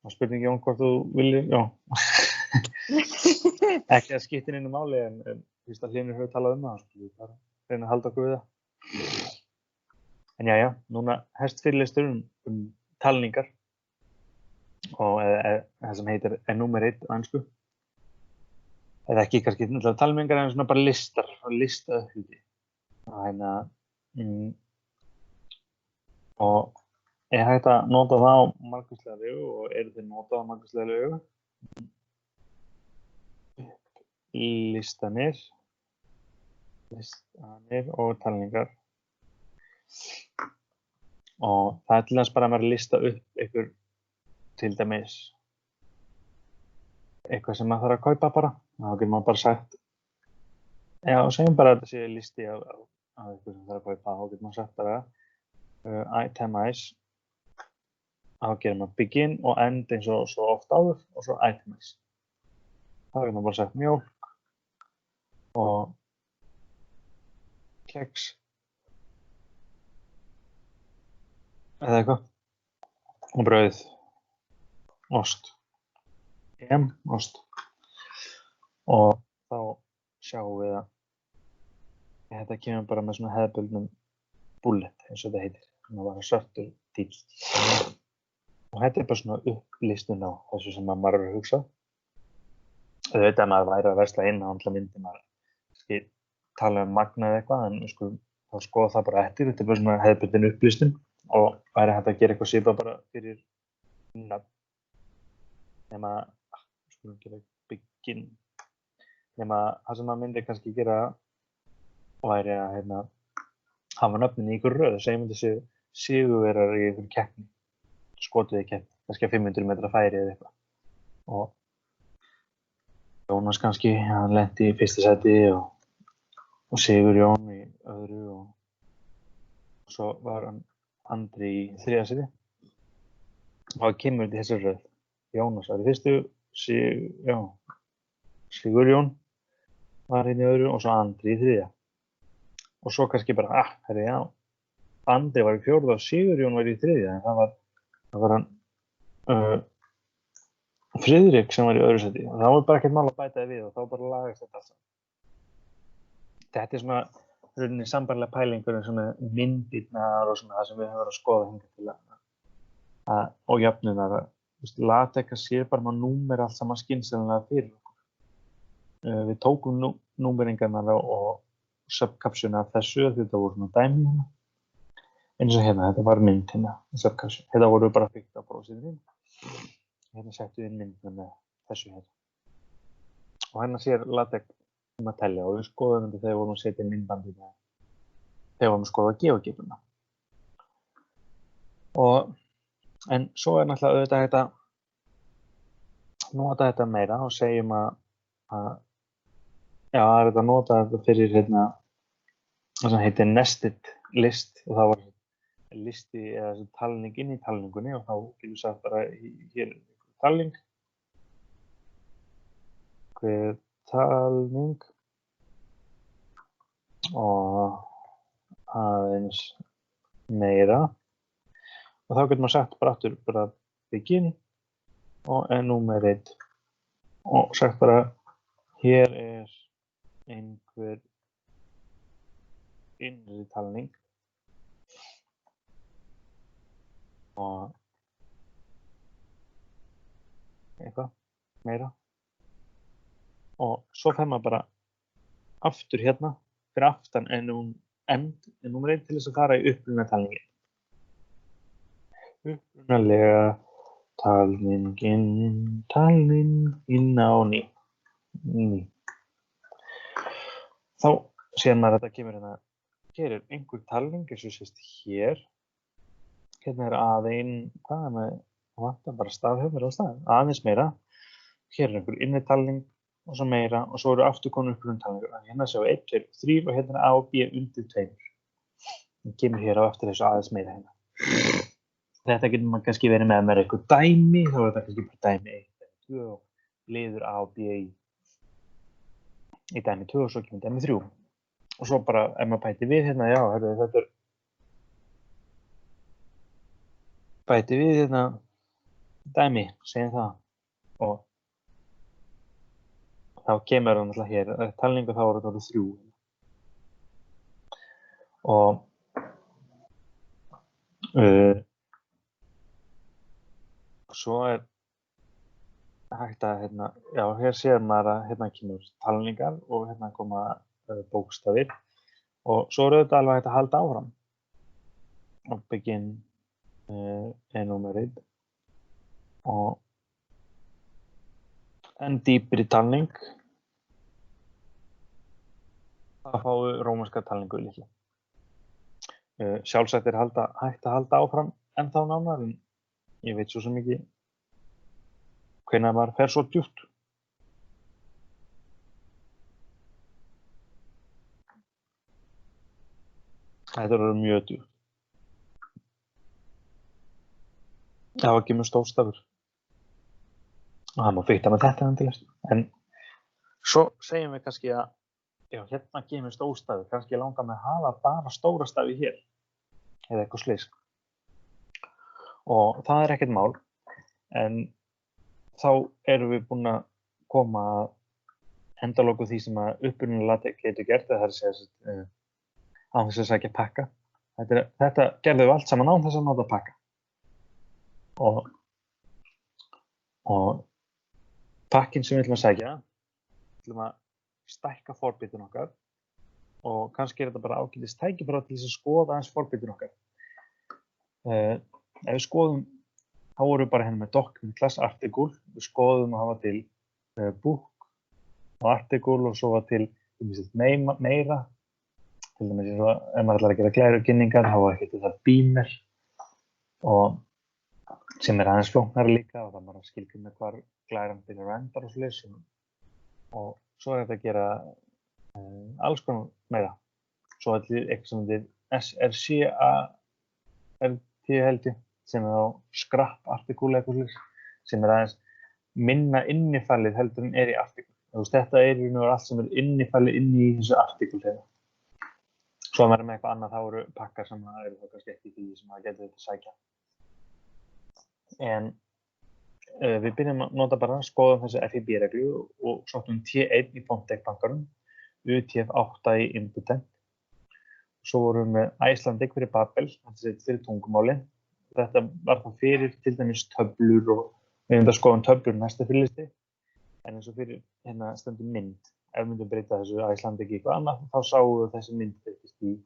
Það spurning Jón hvort þú viljir, já. Ekki að skipta inn máli en fyrst að Hlynur hefur talað það, skulum við bara reyna að halda okkur við það. En jæja, núna hefst fyrirlestur talningar og það sem heitir enumerate á ensku. Eða ekki kannski talningar en svona bara listar og listaupphluti. Og hægt að nota það á margvíslega vegu og eru þið notað á margvíslega vegu. Listanir og talningar. Og það til þess bara að maður lista upp einhver til dæmis eitthvað sem maður þarf að kaupa bara. Þá getur maður bara sagt, já, segjum bara að þetta sé listi af eitthvað sem þarf að kaupa. Þá getur maður sagt bara itemize. Þá gerir maður begin og end eins og svo oft áður og svo itemize. Þá getur maður bara sagt mjólk og keks eða eitthvað og brauð, ost, ost og þá sjáum við að þetta kemur bara með svona hefðbundnum bullet eins og þetta heitir, það var svartur tíl og þetta bara svona upplistun á þessu sem maður er að hugsa. Þau veit að maður væri að versla inn á andla myndi maður tala magna eða eitthvað en þá skoða það bara eftir, þetta bara svona hefðbundin upplistun og væri hægt að gera eitthvað svipað bara fyrir nafn nema, skulum gera begin nema það sem maður myndi kannski gera væri að hafa nöfnin í ykkur röð, segjum þessi sigurvegarar í einhverju keppni, skotið í keppni, kannski 500 metra færi eða eitthvað og Jónas kannski, hann lenti í fyrsta sæti og Sigurjón í öðru og svo var hann Andri í þriðja sæti og það kemur í þessari röð. Jónas var í fyrstu, Sigurjón var hérna í öðru og svo Andri í þriðja. Og svo kannski bara, Andri var í fjórða og Sigurjón var í þriðja en það var hann Friðrik sem var í öðru sæti og það var bara ekkert mál að bæta við og þá bara lagast þetta alltaf. Þetta svona rauninni sambærilega pælingur eins og með myndirnar og svona það sem við höfum verið að skoða hingað til og jöfnunar. LaTeX sér bara með númer allt saman skynsamlega fyrir okkur. Við tókum númeringarnar og subcaptiona af þessu þetta voru svona dæmi hérna. Eins og hérna, þetta var mynd hérna, subcaption. Þetta voru bara byggt á bróðsýðurinn. Hérna settum við inn myndina með þessu hérna. Og hérna sér LaTeX að telja og við skoðum þetta þegar við vorum að setja inn myndbandið þegar við vorum að skoða GeoGebruna. En svo náttúrulega auðvitað hægt að nota þetta meira og segjum að það er hægt að nota þetta fyrir hérna það sem heitir nested list og það var listi eða talning inn í talningunni og þá getum við sagt bara hér talning hver talning og aðeins meira og þá getur maður sagt bara aftur bara begin og enumerate og sagt bara hér er einhver innri talning og eitthvað meira og svo fer maður bara aftur hérna fyrir aftan enumerate til þess að fara í upprunalega talningin. Upprunalega talningin á ný. Þá sér maður að þetta kemur hérna, hér er einhver talning eins og sést hér. Hérna er hvað er með, það vantar bara stafhöfur á stað, aðeins meira. Hér er einhver innri talning og svo meira og svo eru aftur komin upprunalega talningur. Hérna sjáum við 1, 2, 3 og hérna er A og B undir 2. Það kemur hér á eftir þessu aðeins meira hérna. Þetta getur maður kannski verið með eitthvað dæmi, þá er þetta kannski bara dæmi 1, dæmi 2 og liður A og B í dæmi 2 og svo kemur dæmi 3. Og svo bara, ef maður bæti við hérna, þetta er bæti við hérna dæmi, segjum það. Og þá kemur hann alltaf hér, talningu þá voru þetta 3. Og svo hægt að, já, hér sér maður að kemur talningar og koma bókstafir og svo þetta alveg hægt að halda áfram og begin enumerate og en dýpri talning að fá rómanska talningu líklega. Sjálfsagt hægt að halda áfram ennþá nánar en ég veit svo sem ekki hvenær maður fer svo djúpt. Þetta eru mjög djúpt. Það var ekki mjög stórstafur. Og það má fikta með þetta endilegt. En svo segjum við kannski að já, hérna kemur stórstafur, kannski langar með að hafa bara stóra stafi hér eða eitthvað slíks. Og það ekkert mál, en þá erum við búin að koma að endaloku því sem að upprunalega LaTeX getur gert, það er að segja án þess að sækja pakka. Þetta gerðum við allt saman án þess að nota pakka. Og pakkin sem við ætlum að sækja, við ætlum að stækka forbitin okkar og kannski þetta bara ágætis tækifæri til þess að skoða aðeins forbitin okkar. Ef við skoðum, þá vorum við bara með document class article, við skoðum að hafa til book og article og svo til meira, til dæmis ef maður ætlar að gera glærukynningar, þá var ekki þetta beamer og sem aðeins flóknari líka og það maður að skilgreina hvar glæran byrjar og endar og svoleiðis og svo þetta að gera alls konar meira. Svo eitthvað sem þetta SRC-ART held ég, sem þá scrap article eitthvað svoleiðis, sem aðeins minna innifallið heldur en í article. Þetta í raun og veru allt sem innifallið inn í þessu article þeirra. Svo að maður með eitthvað annað, þá eru pakkar sem eru þá kannski ekki því sem maður getur þetta að sækja. En við byrjum að nota bara skoðum þessi FIB-reglu og sóttum T1 í Fontec-bankanum, UTF-8 í Impotent. Svo vorum við Icelandic fyrir Babel, þetta fyrir tungumáli. Þetta var þá fyrir til dæmis töflur og við myndum að skoðum töflur næsta fyrirlisti. En eins og fyrir stendur mynd. Ef við myndum breyta þessu Icelandic í eitthvað annað, þá sáum við þessi mynd breytist í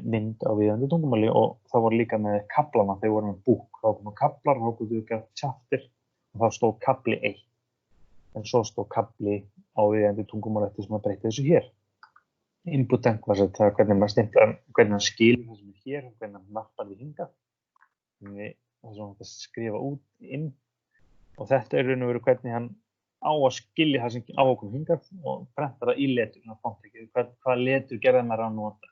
mynd á viðeigandi tungumáli og það voru líka með kaflana, þeir voru með búk, þá komu kaflar, þá komu við chapter og þá stóð kafli 1 en svo stóð kafli á viðeigandi tungumáli eftir sem að breyta þessu hér. Impotent var þetta hvernig maður stimplar, hvernig hann skilur það sem hér og hvernig hann mappar því hingað. Það er svona að skrifa út inn og þetta raun og veru hvernig hann á að skilja það sem á að koma hingað og prenta það í letur, hvað letur gerði maður að nota.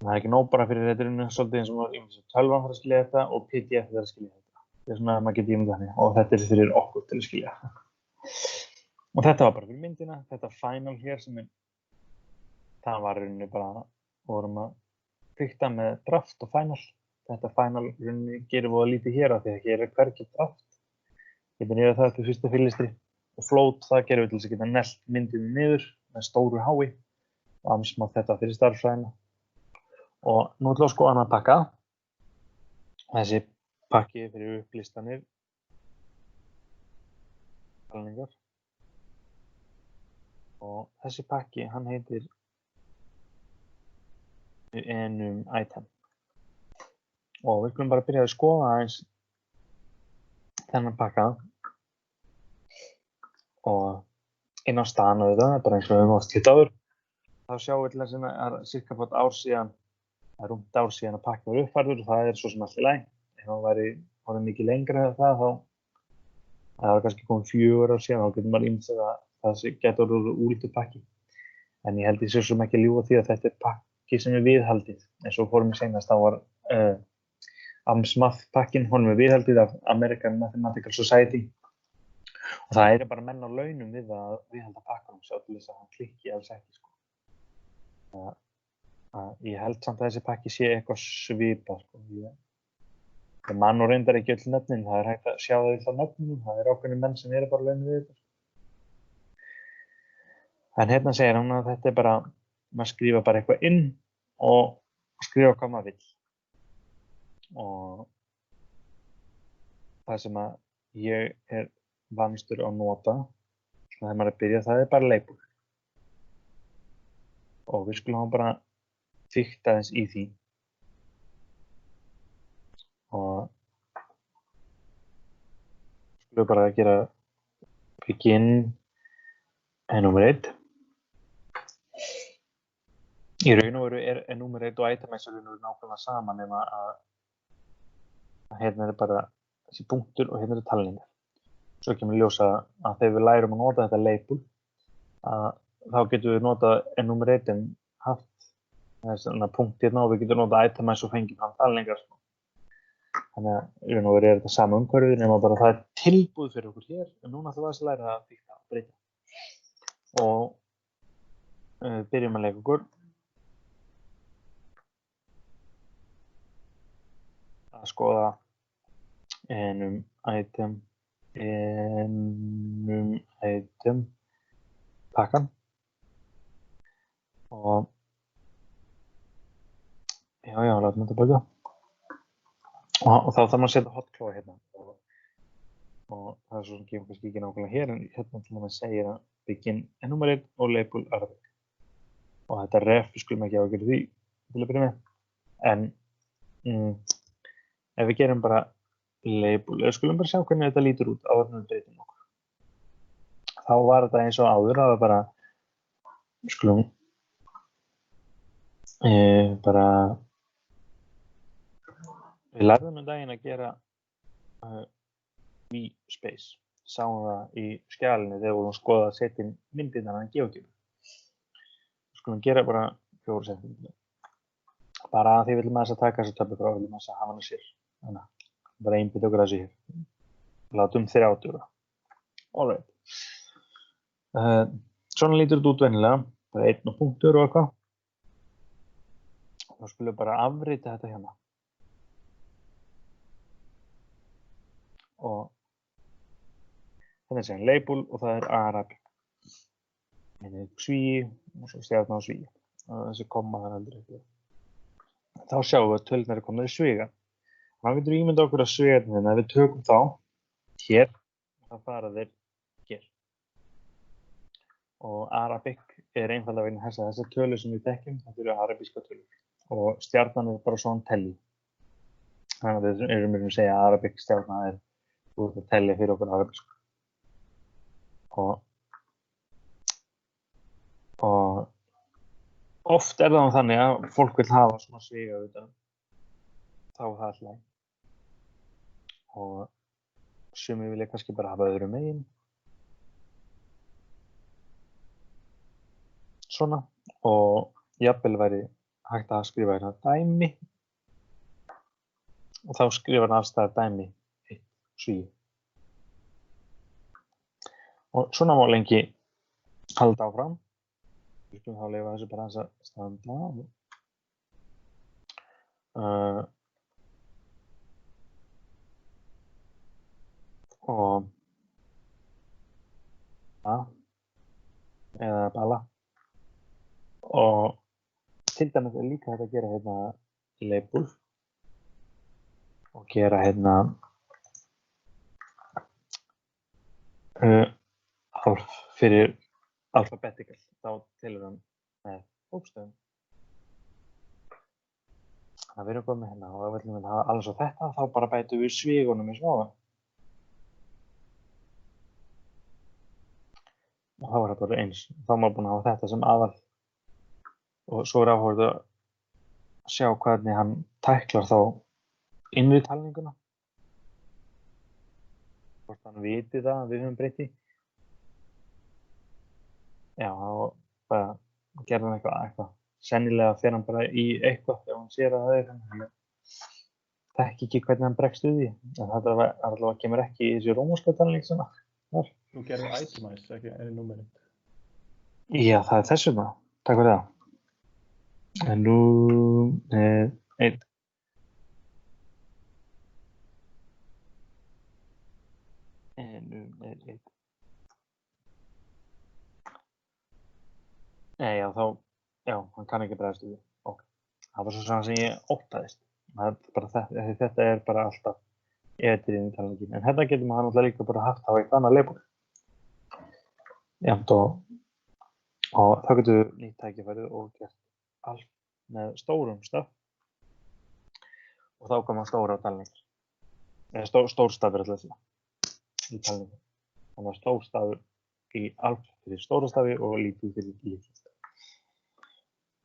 Það er ekki nóg bara fyrir leturinn, svolítið eins og tölvan fyrir að skilja þetta og PDF fyrir að skilja þetta. Það er svona að maður getur ímyndað þannig og þetta er fyrir okkur til að skilja. Og þetta var bara fyrir myndina, þetta final hér sem það var rauninni bara, vorum að fikta með draft og final. Þetta final rauninni gerum við að lítið hér á því að hér hvergi draft. Getur niður það til fyrsta fyrirlistri og float það gerum við til þess að geta nelt myndinu niður með stóru hái og amsmátt þetta fyrir starffræðina. Og nú ætlum við að skoða annan pakka. Þessi pakki fyrir upplistanir. Talningar. Og þessi pakki, hann heitir enum item. Og við skulum bara byrja að skoða aðeins þennan pakka. Og inn á staðan og þetta, bara eins og við höfum átt hitt áður. Þá sjáum við til þess að það er cirka fótt ár síðan. Það er rúmt ár síðan að pakki var uppfærður og það er svo sem allt í lagi. Ef það væri mikið lengra eða það var kannski komið 4 ár síðan, þá getur maður ímyndað að það getur orðið úrlítið pakki. En ég held ég svo sem ekki að ljúga því að þetta er pakki sem er viðhaldið. En svo fórum við seinast, þá var AMSMath pakkin, honum er viðhaldið af American Mathematical Society. Og það eru bara menn á launum við að viðhalda pakkanum, sjá til þess að hann klikki alls ekki. Ég held samt að þessi pakki sé eitthvað svipað. Það man nú reyndar ekki öll nöfnin, það hægt að sjá það í þá nöfnum, það ákveðnir menn sem bara launir við þetta. En hérna segir hann að þetta bara, maður skrifa bara eitthvað inn og skrifa hvað maður vill. Og það sem að ég vanstur að nota, þegar maður byrja, það bara label. Og við skulum bara fikta aðeins í því. Og skulum bara gera begin enumerate. Í raun og veru enumerate og itemize nákvæmlega saman nema að hérna bara þessi punktur og hérna talningar. Svo kemur ljósa að þegar við lærum að nota þetta label þá getum við notað enumerate haft þess punkt hérna og við getum notað itemize og fengið fram talningar. Þannig að í raun og veru þetta sama umhverfið nema bara það tilbúið fyrir okkur hér en núna ætlum við að læra að fikta og breyta. Og byrjum að leika okkur. Að skoða enum item pakkan og já, látum þetta byrja og þá þarf maður að setja hotklóa hérna og það svo sem kemur kannski ekki nákvæmlega hér en hérna til að maður segja að begin enumerate og label Arabic og þetta ref við skulum ekki ágjöra því til að byrja með en ef við gerum bara label, eða skulum bara sjá hvernig þetta lítur út áður en við breytum okkur. Þá var þetta eins og áður, það var bara, skulum bara, við lærðum daginn að gera V-space. Sáum það í skjalinu þegar við vorum að skoða að setja inn myndirnar að geogebu. Skulum gera bara 4 setningar. Bara að því viljum að taka þessu töflu frá, viljum að hafa hana sér. Þannig að bara einbytta okkur að þessu hér. Látum 30. Alright. Svona lítur þetta út venjulega. Bara 1 punktur og eitthvað. Þá skulum við bara afrita þetta hérna. Og þetta er label og það er Arabic. Þetta er svíi og svo stjarnan á svíi. Þessi komma það aldrei ekki. Þá sjáum við að tölurnar eru komnar í sviga. Þá getur við ímyndað okkur að svigarnir ef við tökum þá hér og það fara þeir hér. Og Arabic einfaldlega vegna þess að þessar tölur sem við þekkjum, þetta eru arabíska tölur. Og stjarnan bara svona telli. Þannig að við erum að segja að Arabic stjarnan þú ert að tellja fyrir okkur arabísku. Og oft það þannig að fólk vil hafa svona sviga auðvitað. Þá það alltaf. Og sumir vilja kannski bara hafa öðru megin. Svona. Og jafnvel væri hægt að skrifa hérna dæmi. Og þá skrifar hann allstað dæmi 1 svíi. Og svona má lengi halda áfram. Við skulum þá leyfa þessu bara að standa. Og eða bala. Og til dæmis líka hægt að gera hérna label og gera hérna fyrir alphabetical þá telur hann með bókstöfum. Þannig að við erum komið hérna og ef við viljum hafa alls á þetta þá bara bætum við svigunum í smáðan. Og þá það bara eins. Þá er maður búinn að hafa þetta sem aðal. Og svo áhugavert að sjá hvernig hann tæklar þá innri talninguna. Hvort hann viti það að við höfum breytt í. Já, þá bara gerði hann eitthvað. Sennilega fer hann bara í eitthvað ef hann sér að það hann þekki ekki hvernig hann bregst við því. En þetta allavega kemur ekki í þessu rómverska talning sem þar. Þú gerði itemize, ekki enumerate. Já, það er þess vegna. Takk fyrir það. En nú 1. þá, já, hann kann ekki bregðast við. Ok, það var svo sem ég óttaðist. Þetta er bara alltaf eðrið í talningin. En hérna getur maður náttúrulega líka bara haft á eitthvað annað label. Jafnt og þá getur við nýtt tækifærið og gert allt með stórum staf. Og þá koma stóra talningar. Stórstafir alltaf þessi í talningu. Þannig að stórstafur í allt fyrir stóra stafi og lítið fyrir lítið stafi.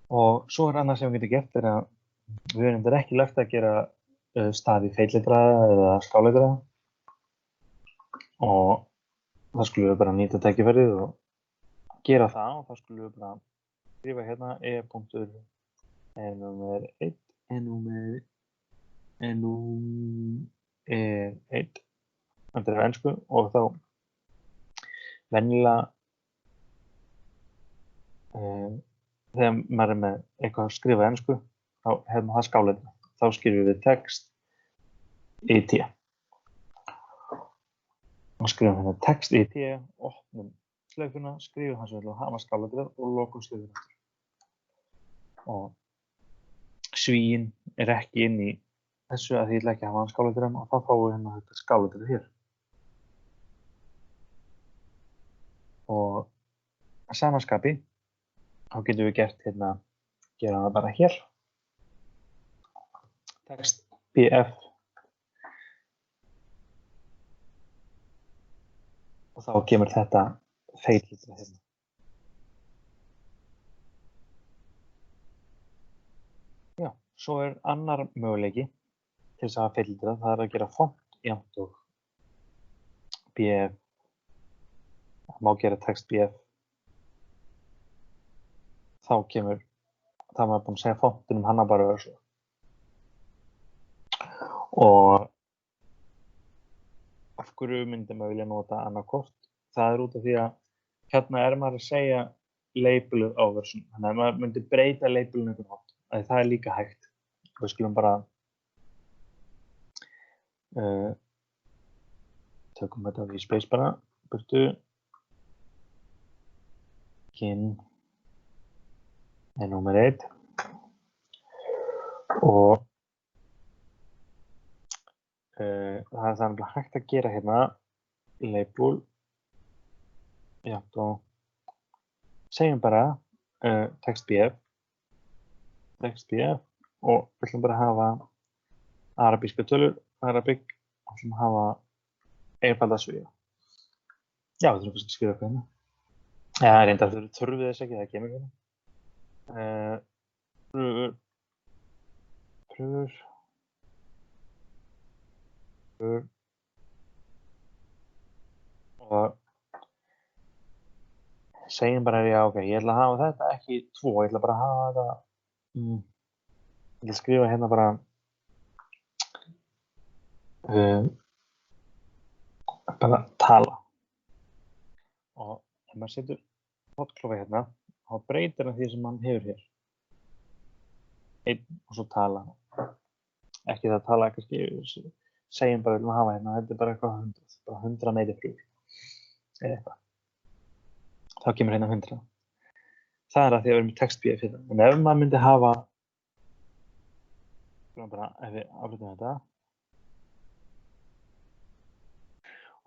Og svo annað sem við getum gert að við höfum ekki lært að gera stafi feitletraða eða skáletraða. Og það skulum við bara nýta tækifærið og gera það og það skulum við bara skrifa hérna e.1 þetta er ensku og þá venjulega þegar maður er með eitthvað að skrifa ensku þá hefum það skáletra. Þá skrifum við text IT og skrifum hérna text IT, opnum slaufuna, skrifum það sem við viljum hafa skáletrað og lokum slaufuna. Og svíinn er ekki inn í þessu að ég ætla ekki að hafa hann skáletrað og þá fáum við hérna þetta skáletrað hér. Og að sama skapi þá getum við gert hérna, gera það bara hér. Text BF og þá kemur þetta feitletrað hérna. Já, svo er annar möguleiki til þess að hafa feitletrað, það er að gera font jafnt og BF. Það má gera text BF. Þá kemur, það maður búinn að segja fontinum hann bara vera svo. Og af hverju myndi maður vilja nota annað kort? Það er út af því að hérna er maður að segja labelið á versun. Þannig að maður myndi breyta labelinu einhvern hátt. Það er líka hægt. Við skulum bara tökum þetta í space bara, burtu. Kyn er númer 1 og það er þannig hægt að gera hérna label jafnt og segjum bara text BF og við ætlum bara að hafa arabíska tölur, Arabic og ætlum að hafa einfalda sviða. Já, við þurfum kannski að skrifa eitthvað hérna. Já, reyndar þurfum við þess ekki, það kemur hérna. Pröfur. Og segjum bara, já, ok, ég ætla að hafa þetta ekki 2, ég ætla bara að hafa þetta, ég ætla að skrifa hérna bara tala. Og ef maður setur hotklofa hérna, þá breytir hann því sem hann hefur hér. 1 og svo tala. Ekki það tala kannski, segjum bara við viljum hafa hérna, þetta er bara eitthvað 100, bara 100 meðifrúr. Eða eitthvað. Þá kemur hérna 100. Það er að því að við erum með text BF hérna. En ef maður myndi hafa, bara ef við aflutum þetta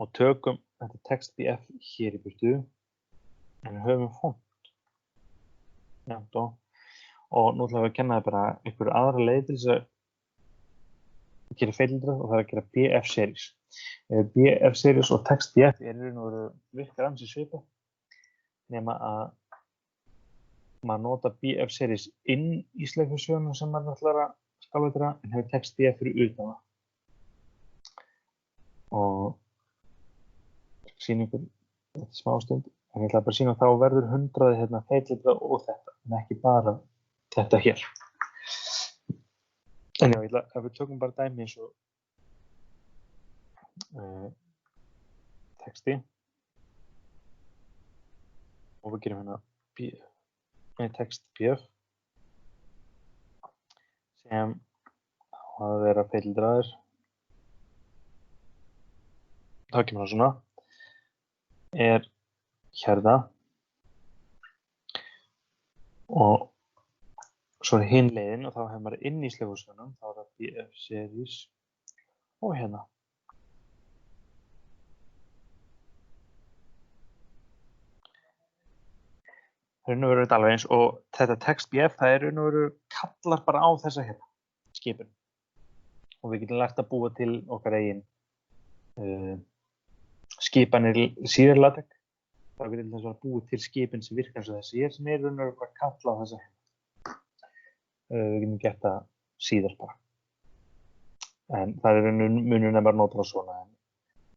og tökum þetta text BF hér í burtu, en við höfum font. Já, og nú ætlum við að kenna það bara einhverju aðra leið til þess að gera feitletrað og það er að gera BF series. BF series og text BF er í raun og veru virkar ansi svipað, nema að maður nota BF series inn í sleikversjónu sem maður ætlar að skáletra en hefur text BF fyrir utan það. Og sýna ykkur þetta smástund, en ég ætla bara að sýna að þá verður 100 hérna feitletrað og þetta, en ekki bara þetta hér. En já, ég ætla að við tökum bara dæmi eins og texti og við gerum hérna text BF sem á að vera feitletraður. Þá kemur það svona, er hérna og svo hinn leiðin og þá hefur maður inn í slöfusunum, þá það BF series og hérna. Raun og veru þetta alveg eins og þetta text BF það raun og veru kallar bara á þessa hérna, skipun. Og við getum lært að búa til okkar eigin skipanir síðar LaTeX. Þá getum við þess að búa til skipin sem virkar eins og þessi sem raun og veru bara kalla á þessa hérna. Við getum gert það síðar bara. En það munurinn bara nota svona.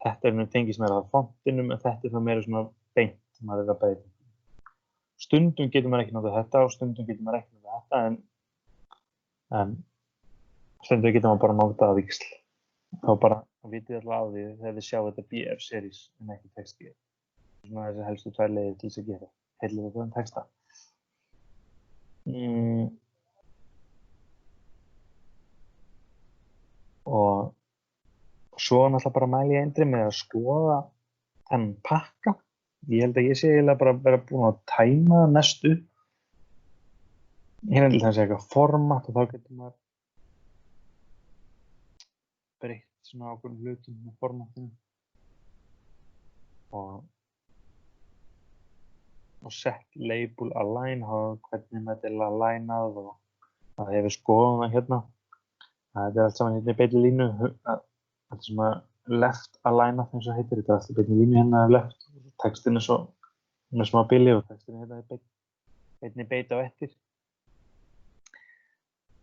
Þetta tengist meira af fontinum en þetta það meira svona beint sem maður að breyta. Stundum getur maður ekki nota þetta og stundum getur maður ekki nota þetta en stundum getur maður bara nota að víxl. Þá bara vitið alltaf á því þegar við sjáum þetta BF series en ekki text BF. Svona þessi helstu tvær leiðir til þess að gera. Heillega þetta texta. Og svo náttúrulega bara mæli ég eindri með að skoða þennan pakka. Ég held að ég sé eiginlega bara vera búin að tæma það mest upp. Hérna til þess að eitthvað format og þá getur maður breytt svona ákveðnum hlutum með formatinu. Og sett label align, hvernig þetta alignað og það hefur skoðað það hérna. Þetta allt saman hérna í beinni línu. Þetta sem að left alignað eins og heitir. Þetta allt í beinni línu hérna left. Textin svo með smá bili og textin hérna beinni beita á eftir.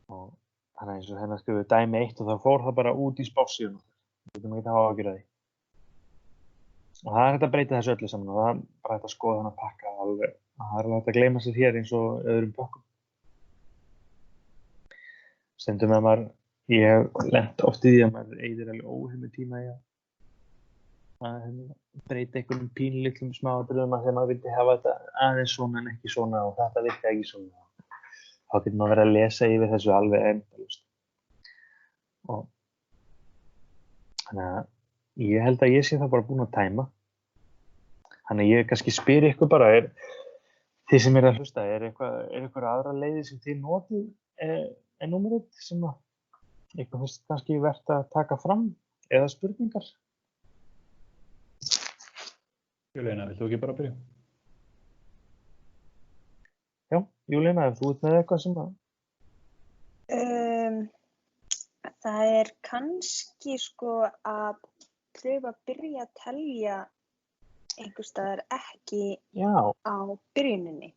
Og þannig eins og hérna skrifum við dæmi 1 og þá fór það bara út í spássíðuna. Við getum ekki að hafa ágjur að því. Og það hægt að breyta þessu öllu saman og það bara hægt að skoða þennan pakka alveg. Það alveg hægt að gleyma sér hér eins og öðrum pakkum. Stundum að ég hef lent oft í því að maður eyðir alveg óheimil tíma í að breyta einhverjum pínlitlum smáatriðum þegar maður vildi hafa þetta aðeins svona en ekki svona og þetta virka ekki svona. Þá getur maður verið að lesa yfir þessu alveg endalaust. Og þannig að ég held að ég sé það bara búin að tæma. Þannig að ég kannski spyr ykkur bara, þið sem að hlusta, eitthvað aðra leiðir sem þið notið en númerið sem að eitthvað finnst kannski verðt að taka fram eða spurningar? Júlína, vilt þú ekki bara byrja? Já, Júlína, ef þú ert með eitthvað sem að... Það kannski sko að pröfa að byrja að telja einhvers staðar ekki á byrjuninni.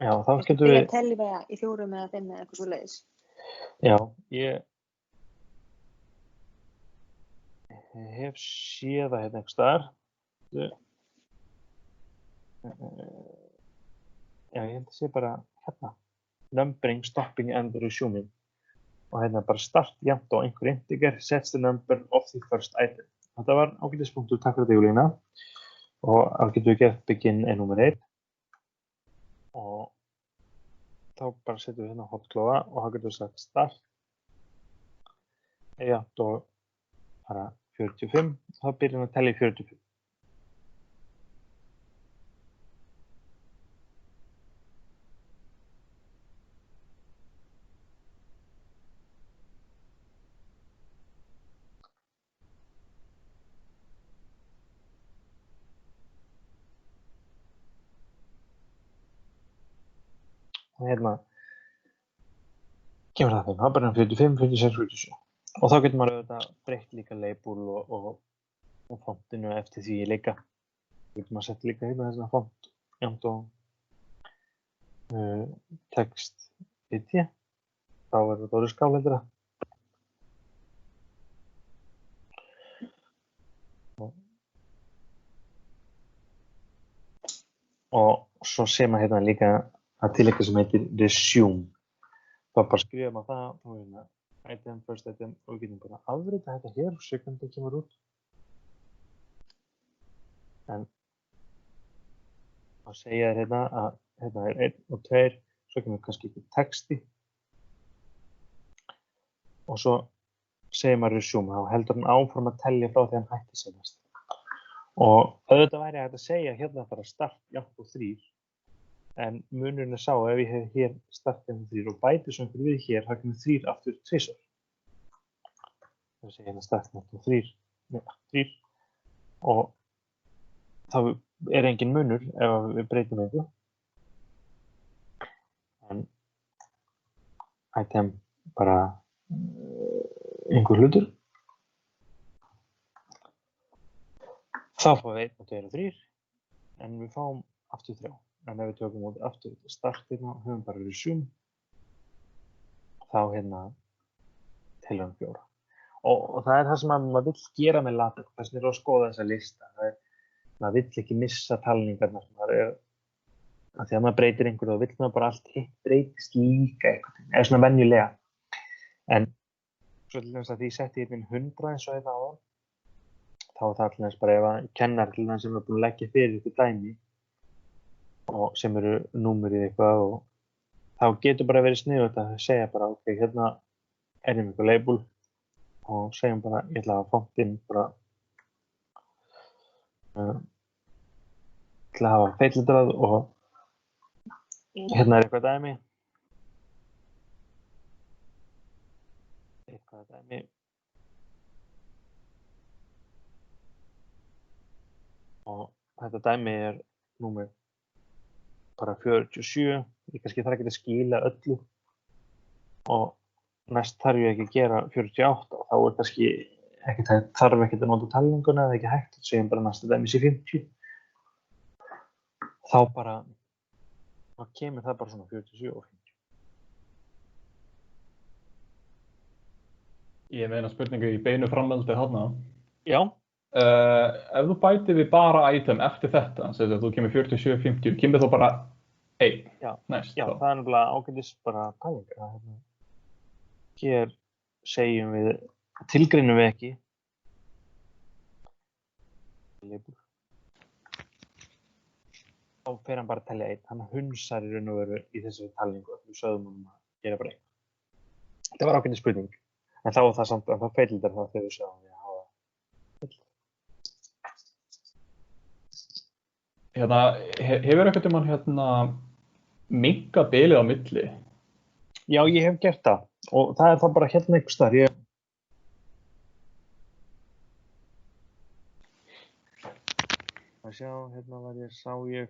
Já, þá getur við... Byrja að telja í 4 eða 5 eða eitthvað svoleiðis. Já, ég hef séð það hérna einhvers staðar. Já, ég held að sé bara hérna. Numbering, stopping and resuming. Og hérna bara start jafnt á einhver integer, sets the number of the first item. Þetta var ágætispunktur, takk fyrir þetta Júlína. Og þá getum við gert begin númer 1. Og þá bara setjum við hérna hotklóa og þá getum við sagt start. Jafnt og bara 45. Þá byrjum við að telja í 45. Og hérna kemur það þeim, það er bara 45, 46, 47. Og þá getur maður auðvitað breytt líka label og fontinu eftir því líka. Þá getur maður sett líka hérna þessna font, jafnt og text IT. Þá þetta orðið skáleitra. Og svo sé maður hérna líka að til eitthvað sem heitir resume. Þá bara skrifa maður það, þá hérna item, first item og við getum bara afrita þetta hér og sekundin kemur út. En þá segja þér hérna að hérna er 1 og 2, svo kemur kannski ekki texti. Og svo segir maður resume, þá heldur hann áfram að telja frá því hann hætti senast. Og auðvitað væri hægt að segja hérna bara start jafnt og 3. En munurinn er sá ef ég hef hér startið með 3 og bæti svo einhver við hér, þá kemur 3 aftur 2. Það sé hérna startið með 3 og þá er engin munur ef við breytum einhver. En item bara einhver hlutur. Þá fáum við 1 og 2 og 3 en við fáum aftur 3. En ef við tökum út aftur startið og höfum bara resume þá hérna telur hann 4. Og það er það sem maður vill gera með LaTeX, þess vegna er að skoða þessa lista. Maður vill ekki missa talningarnar. Af því að maður breytir einhverju og vill maður bara allt hitt breytist líka einhvern veginn, eða svona venjulega. En svo til dæmis að því ég setti hérna 100 eins og hérna áðan, þá er það til dæmis bara ef að kennar til dæmis sem er búin að leggja fyrir ykkur dæmi og sem eru númerið eitthvað og þá getur bara verið sniðugt að segja bara ok, hérna er einhver label og segjum bara, ég ætla að fontinn bara ég ætla að hafa feitletrað og hérna er eitthvað dæmi og þetta dæmi er númer bara 47, ég kannski þarf ekki að skila öllu og næst þarf ég ekki að gera 48 og þá er kannski þarf ekki að nota talninguna eða ekki hægt, þá segjum bara næsta dæmis í 50. Þá bara, þá kemur það bara svona 47 og 50. Ég meina spurningu í beinu framhaldi þarna. Já. Ef þú bætir við bara item eftir þetta, sem þú kemur 47, 50, kemur þá bara 1 næst? Já, það er náttúrulega ágætis bara talningar. Hér segjum við, tilgreinum við ekki label. Þá fer hann bara að telja 1, hann hunsar í raun og veru í þessari talningu og við sögðum honum að gera bara 1. Þetta var ágætis spurning, en þá er það samt, en þá feilildar það þegar við sögðum við að hafa feilildar. Hérna, hefur eitthvað mann hérna minkað bilið á milli? Já, ég hef gert það og það er það bara hérna einhvers staðar. Að sjá, hérna sá ég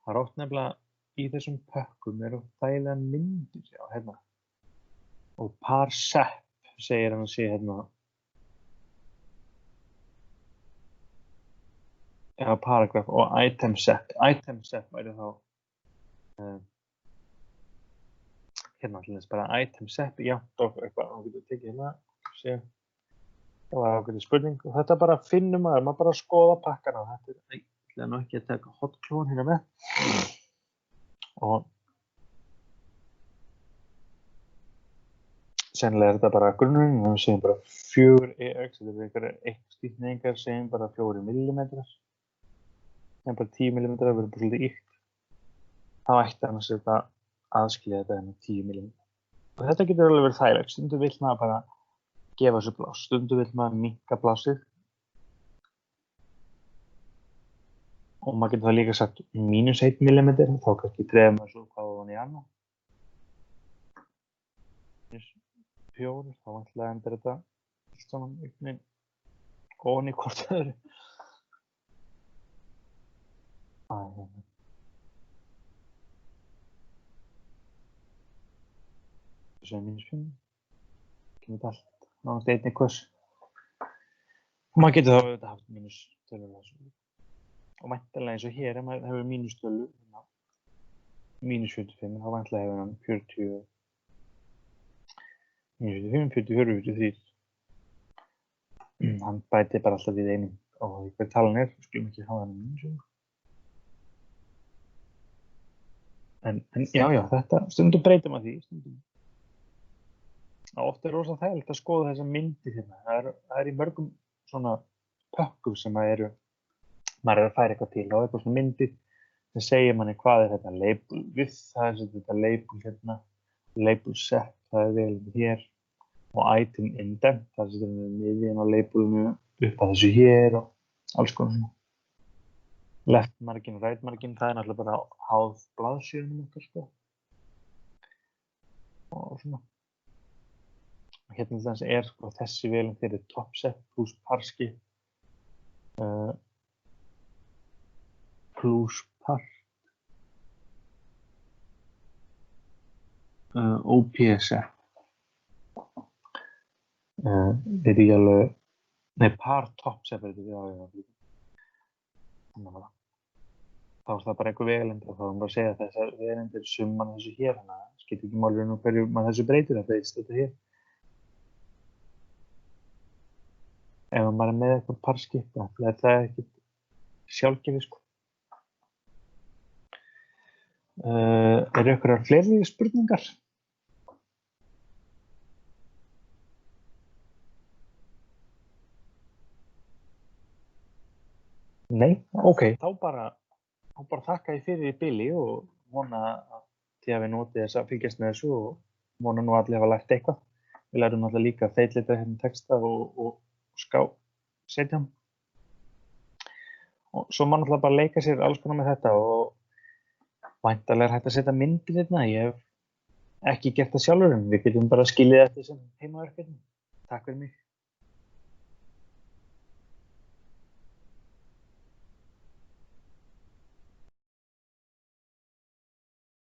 það er oft nefnilega í þessum pökkum eru þægilega myndir, já, hérna. Og parsep segir hann að sé hérna. Já, paragraph og itemsep. Itemsep væri þá hérna til þess bara itemsep, já, og eitthvað, þá getur við tekið hérna, sé. Það var ákveðin spurning og þetta bara finnur maður bara að skoða pakkana. Þetta er ætla nú ekki að taka hotklón hérna með. Og sennilega er þetta bara grunnurinn, við segjum bara 4EX, þetta er einhverjar eitt-stýtningar, segjum bara 4 millimetrar. En bara 10 millimetrar verður bara svolítið ykt. Þá ætti hann að setja aðskilja þetta með 10 millimetrar. Og þetta getur alveg verið þægilegt, stundum vill maður bara gefa þessu pláss, stundum vill maður minnka plássið. Og maður getur það líka sagt -1 millimetr, þá kannski dreifir maður svo hvað ofan í annað. -4, þá ætlaði endur þetta allt saman einhvern veginn ofan í hvort öðru. Þessu er -5, kemur þetta allt. Nánast einni hvers. Og maður getur þá auðvitað haft mínustölur. Og væntanlega eins og hér, ef maður hefur mínustölu, -45, þá væntanlega hefur hann 40, -45, 44, 43. Hann bætir bara alltaf við einum og hver talan er, skulum ekki hafa hann -7. En já, þetta, stundum breytir maður því, stundum. Og oft er rosa þægilegt að skoða þessa myndir hérna. Það er í mörgum svona pökkum sem maður er að færa eitthvað til. Og eitthvað svona myndir sem segir manni hvað er þetta label with, það er þetta label hérna, label set, það er vel hér og item indent, það er þetta miðjan á labelinu upp að þessu hér og alls konar svona. left margin, right margin, það náttúrulega bara háð blaðsíðunum okkar, sko. Og svona. Hérna til dæmis sko þessi vélin fyrir topset pluss parski pluss part OPSF veit ekki alveg nei, par topset veit ekki, þannig að þá það bara einhver vegalind og þá bara að segja að þessar vegalindir summan þessu hér, þannig að það skiptir ekki máli nú hverju maður þessu breytir, það breytist þetta hér. Ef maður með eitthvað parskip, það er það ekkert sjálfgefið, sko. Eru einhverjar fleiri spurningar? Nei? Ok, þá bara þakka ég fyrir í bili og vona að þið hafi notið þess að fylgjast með þessu og vona nú allir hafa lært eitthvað. Við lærum náttúrulega líka að feitlita hérna texta og setja hann. Og svo má náttúrulega bara leika sér alls konar með þetta og væntanlega er hægt að setja myndir hérna. Ég hef ekki gert það sjálfur en við getum bara skilið þetta sem heimaverkefni. Takk fyrir mig.